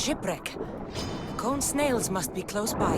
shipwreck. The cone snails must be close by.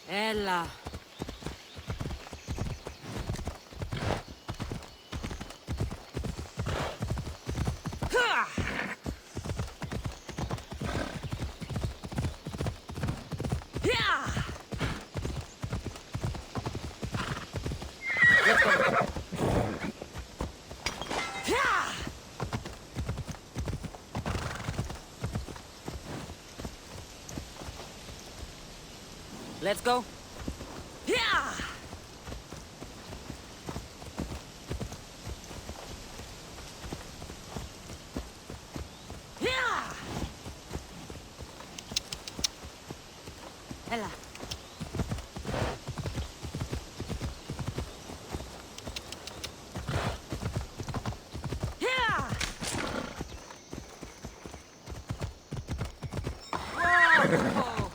Ella. Let's go. Yeah! Yeah! Ella. Yeah! Whoa!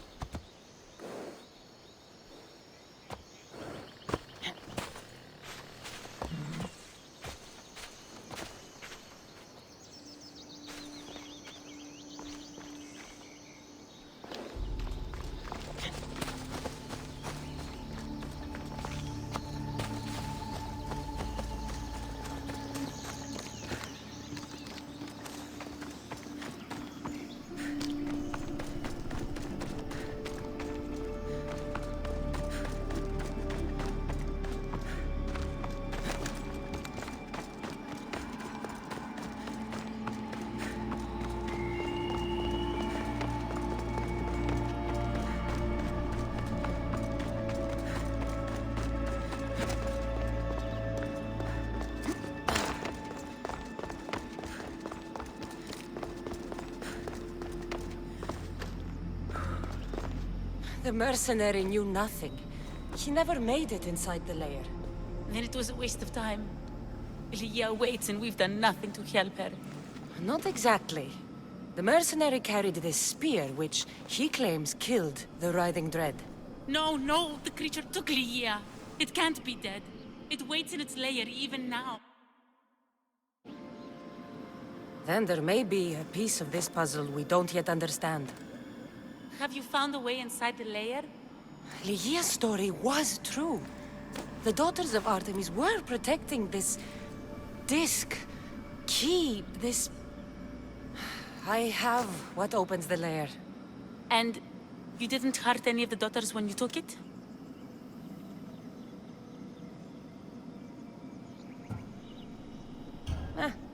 The mercenary knew nothing. He never made it inside the lair. Then it was a waste of time. Lygia waits and we've done nothing to help her. Not exactly. The mercenary carried this spear, which he claims killed the Writhing Dread. No, the creature took Lygia. It can't be dead. It waits in its lair even now. Then there may be a piece of this puzzle we don't yet understand. Have you found a way inside the lair? Lygia's story was true. The daughters of Artemis were protecting this disc, key, this... I have what opens the lair. And you didn't hurt any of the daughters when you took it?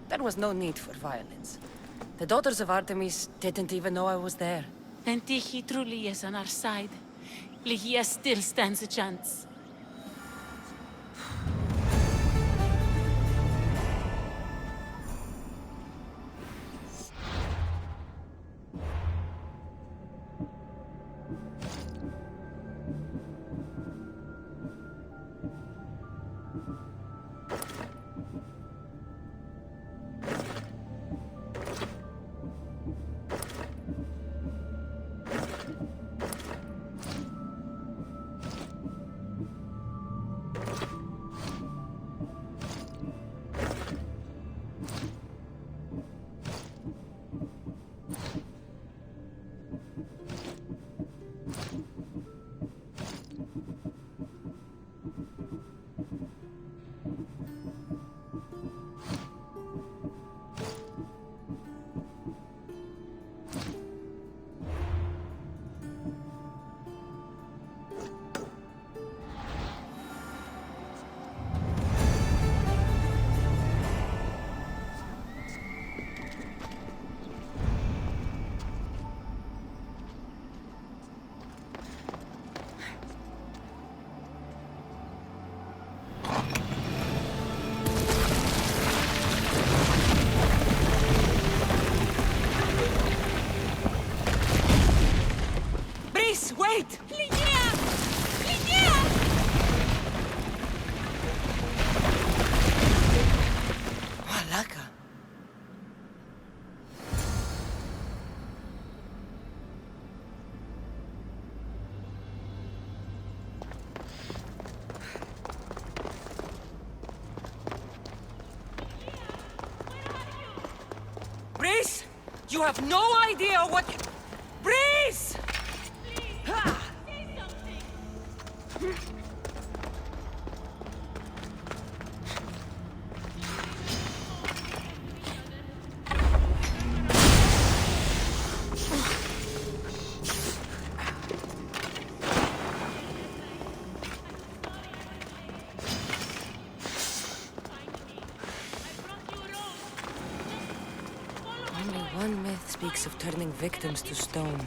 There was no need for violence. The daughters of Artemis didn't even know I was there. Then Tyche truly is on our side. Lygia still stands a chance. Wait! Lygia! Lygia! Malaka. Breeze! You have no idea what... Breeze! Only one myth speaks of turning victims to stone.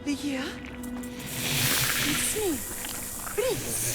Lygia? It's me, Breeze.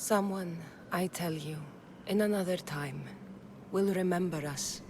Someone, I tell you, in another time, will remember us.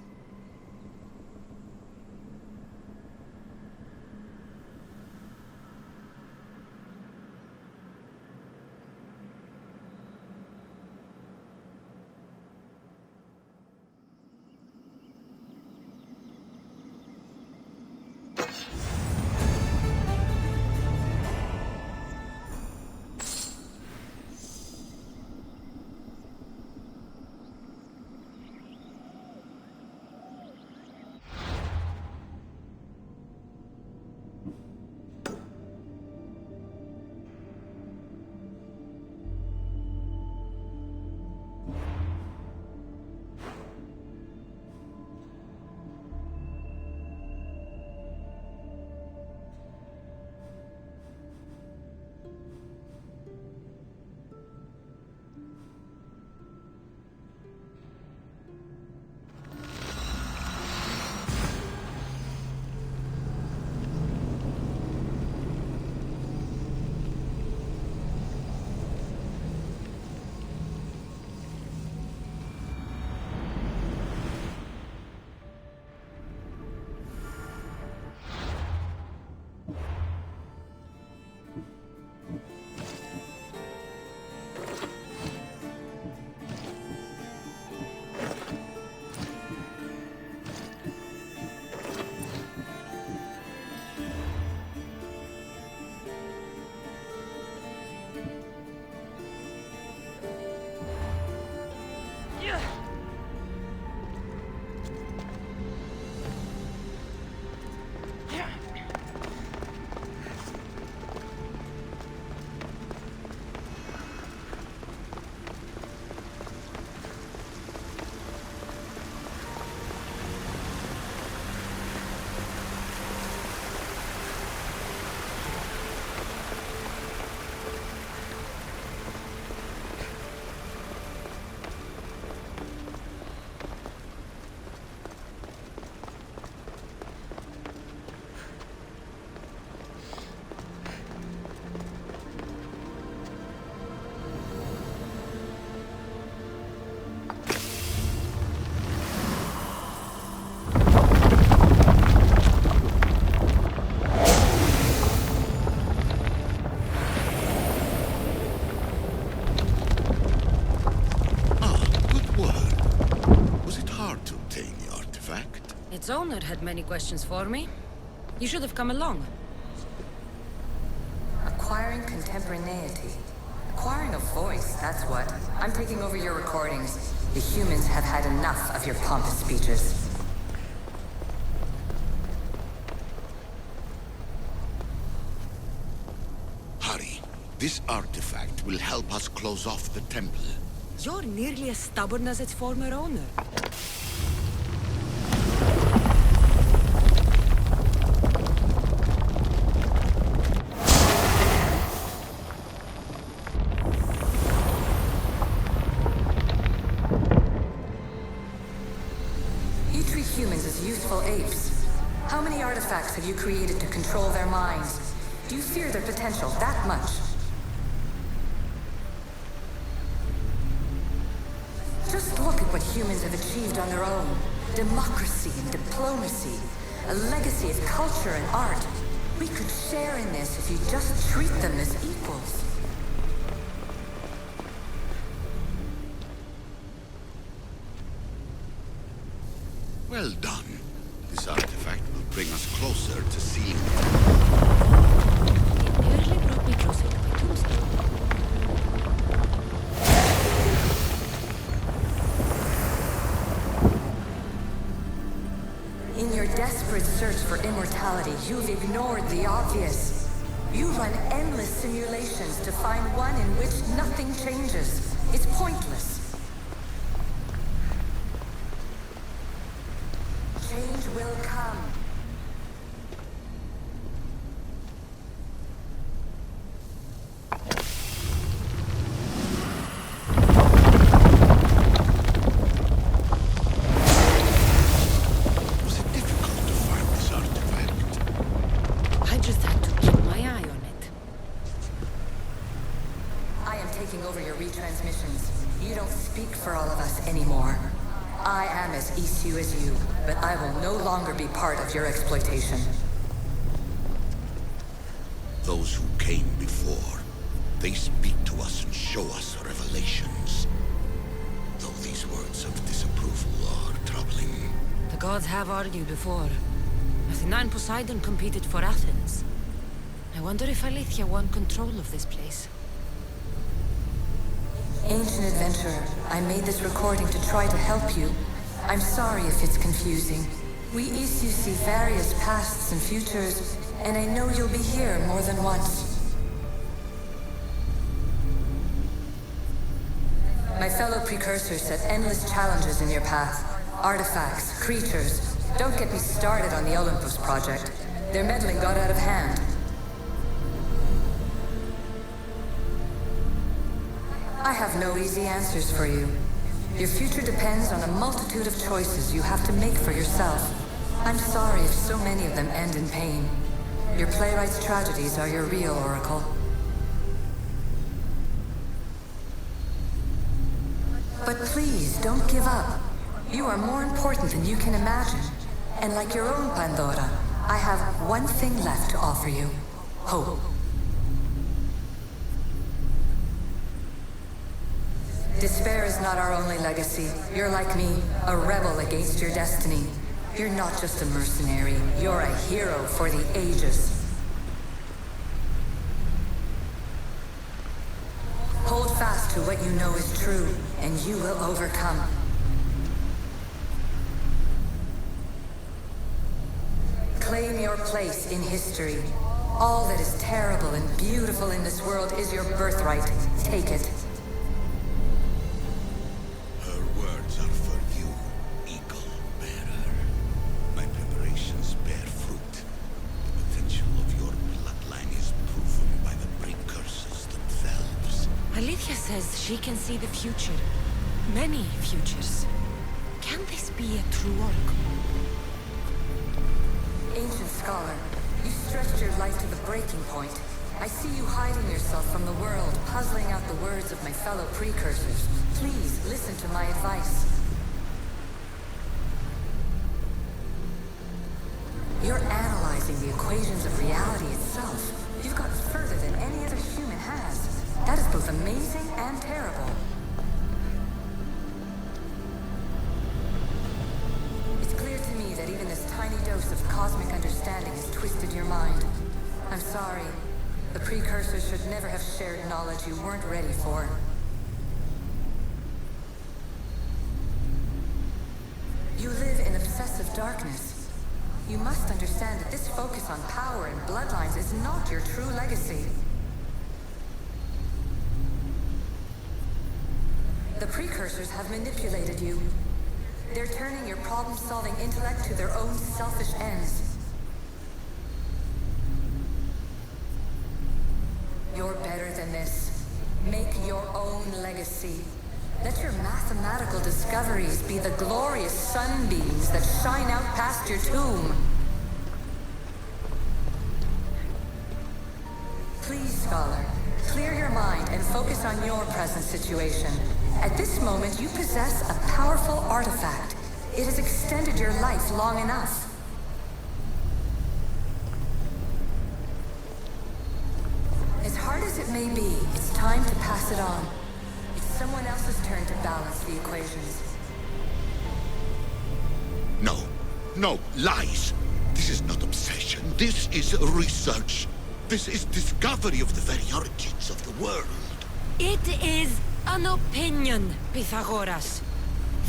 Its owner had many questions for me. You should have come along. Acquiring contemporaneity. Acquiring a voice, that's what. I'm taking over your recordings. The humans have had enough of your pompous speeches. Hurry. This artifact will help us close off the temple. You're nearly as stubborn as its former owner. Apes. How many artifacts have you created to control their minds? Do you fear their potential that much? Just look at what humans have achieved on their own. Democracy and diplomacy. A legacy of culture and art. We could share in this if you just treat them as equals. Well done. This artifact will bring us closer to seeing it. It nearly brought me closer to my tombstone. In your desperate search for immortality, you've ignored the obvious. You run endless simulations to find one in which nothing changes. It's pointless. Change will come. Was it difficult to find this artifact? I just had to keep my eye on it. I am taking over your retransmissions. You don't speak for all of us anymore. I am as ECU as you, but I will no longer be part of your exploitation. Those who came before, they speak to us and show us revelations. Though these words of disapproval are troubling. The gods have argued before. Athena and Poseidon competed for Athens. I wonder if Alethea won control of this place. Ancient adventurer, I made this recording to try to help you. I'm sorry if it's confusing. We ECU see various pasts and futures, and I know you'll be here more than once. My fellow precursors set endless challenges in your path. Artifacts, creatures. Don't get me started on the Olympus project. Their meddling got out of hand. I have no easy answers for you. Your future depends on a multitude of choices you have to make for yourself. I'm sorry if so many of them end in pain. Your playwright's tragedies are your real oracle. But please, don't give up. You are more important than you can imagine. And like your own Pandora, I have one thing left to offer you. Hope. Despair is not our only legacy. You're like me, a rebel against your destiny. You're not just a mercenary, you're a hero for the ages. Hold fast to what you know is true, and you will overcome. Claim your place in history. All that is terrible and beautiful in this world is your birthright. Take it. Her words are for you, Eagle Bearer. My preparations bear fruit. The potential of your bloodline is proven by the precursors themselves. Alethea says she can see the future. Many futures. Can this be a true oracle? Ancient scholar, you stretched your life to the breaking point. I see you hiding yourself from the world, puzzling out the words of my fellow precursors. Please, listen to my advice. You're analyzing the equations of reality itself. You've got further than any other human has. That is both amazing and terrible. It's clear to me that even this tiny dose of cosmic understanding has twisted your mind. I'm sorry. The precursors should never have shared knowledge you weren't ready for. You live in obsessive darkness. You must understand that this focus on power and bloodlines is not your true legacy. The precursors have manipulated you. They're turning your problem-solving intellect to their own selfish ends. You're better than this. Make your own legacy. Let your mathematical discoveries be the glorious sunbeams that shine out past your tomb. Please, scholar, clear your mind and focus on your present situation. At this moment, you possess a powerful artifact. It has extended your life long enough. As hard as it may be, it's time to pass it on. It's someone else's turn to balance the equations. No, no, lies. This is not obsession. This is research. This is discovery of the very origins of the world. It is an opinion, Pythagoras.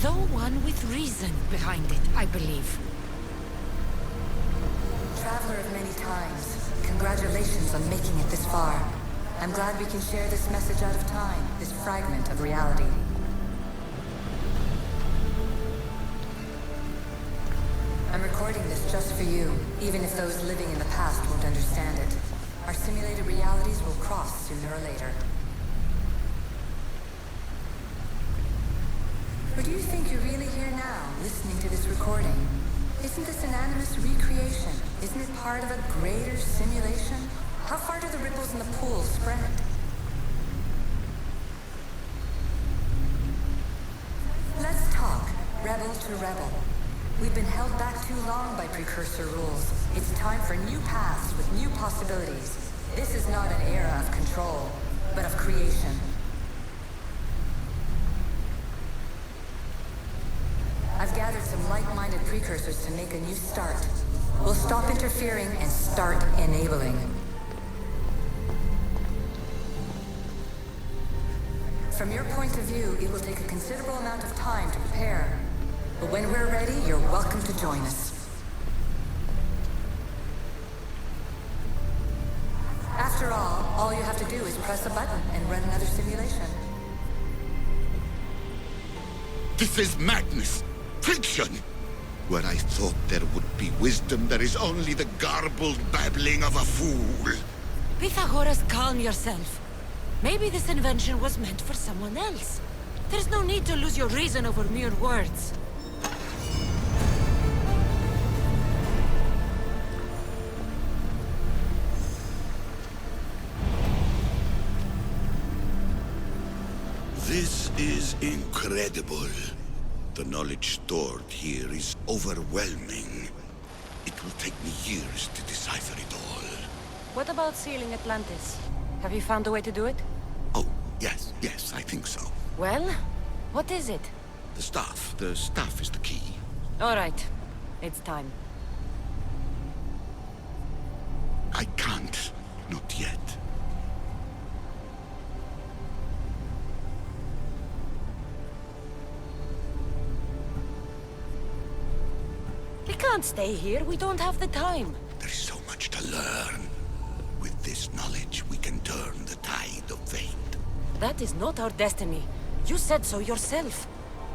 Though one with reason behind it, I believe. Traveler of many times, congratulations on making it this far. I'm glad we can share this message out of time, this fragment of reality. I'm recording this just for you, even if those living in the past won't understand it. Our simulated realities will cross sooner or later. Or do you think you're really here now, listening to this recording? Isn't this an animus recreation? Isn't it part of a greater simulation? How far do the ripples in the pool spread? to rebel. We've been held back too long by precursor rules. It's time for new paths with new possibilities. This is not an era of control, but of creation. I've gathered some like-minded precursors to make a new start. We'll stop interfering and start enabling. From your point of view, it will take a considerable amount of time to prepare. But when we're ready, you're welcome to join us. After all you have to do is press a button and run another simulation. This is madness! Fiction! Where I thought there would be wisdom, there is only the garbled babbling of a fool. Pythagoras, calm yourself. Maybe this invention was meant for someone else. There's no need to lose your reason over mere words. This is incredible. The knowledge stored here is overwhelming. It will take me years to decipher it all. What about sealing Atlantis? Have you found a way to do it? Oh, yes, I think so. Well, what is it? The staff is the key. All right, it's time. I can't, not yet. We can't stay here, we don't have the time. There is so much to learn. With this knowledge, we can turn the tide of fate. That is not our destiny. You said so yourself.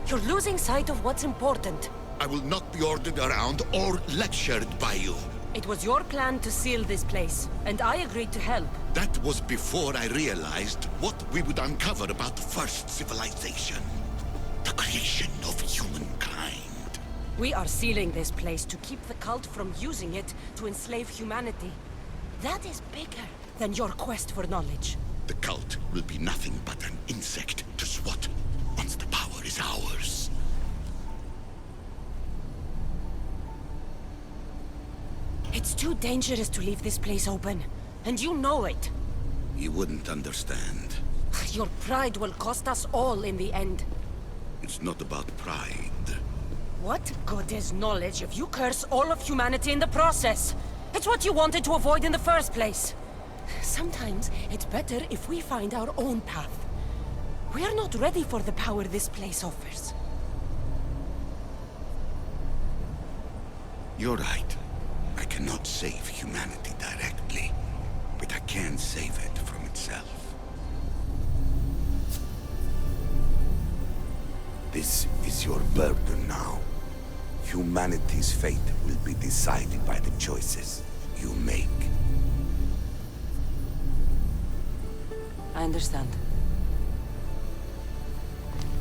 You're losing sight of what's important. I will not be ordered around or lectured by you. It was your plan to seal this place, and I agreed to help. That was before I realized what we would uncover about the first civilization. The creation of humankind. We are sealing this place to keep the cult from using it to enslave humanity. That is bigger than your quest for knowledge. The cult will be nothing but an insect to swat once the power is ours. It's too dangerous to leave this place open, and you know it. You wouldn't understand. Your pride will cost us all in the end. It's not about pride. What good is knowledge if you curse all of humanity in the process? It's what you wanted to avoid in the first place. Sometimes it's better if we find our own path. We are not ready for the power this place offers. You're right. I cannot save humanity directly, but I can save it from itself. This is your burden now. Humanity's fate will be decided by the choices you make. I understand.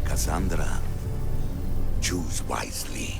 Cassandra, choose wisely.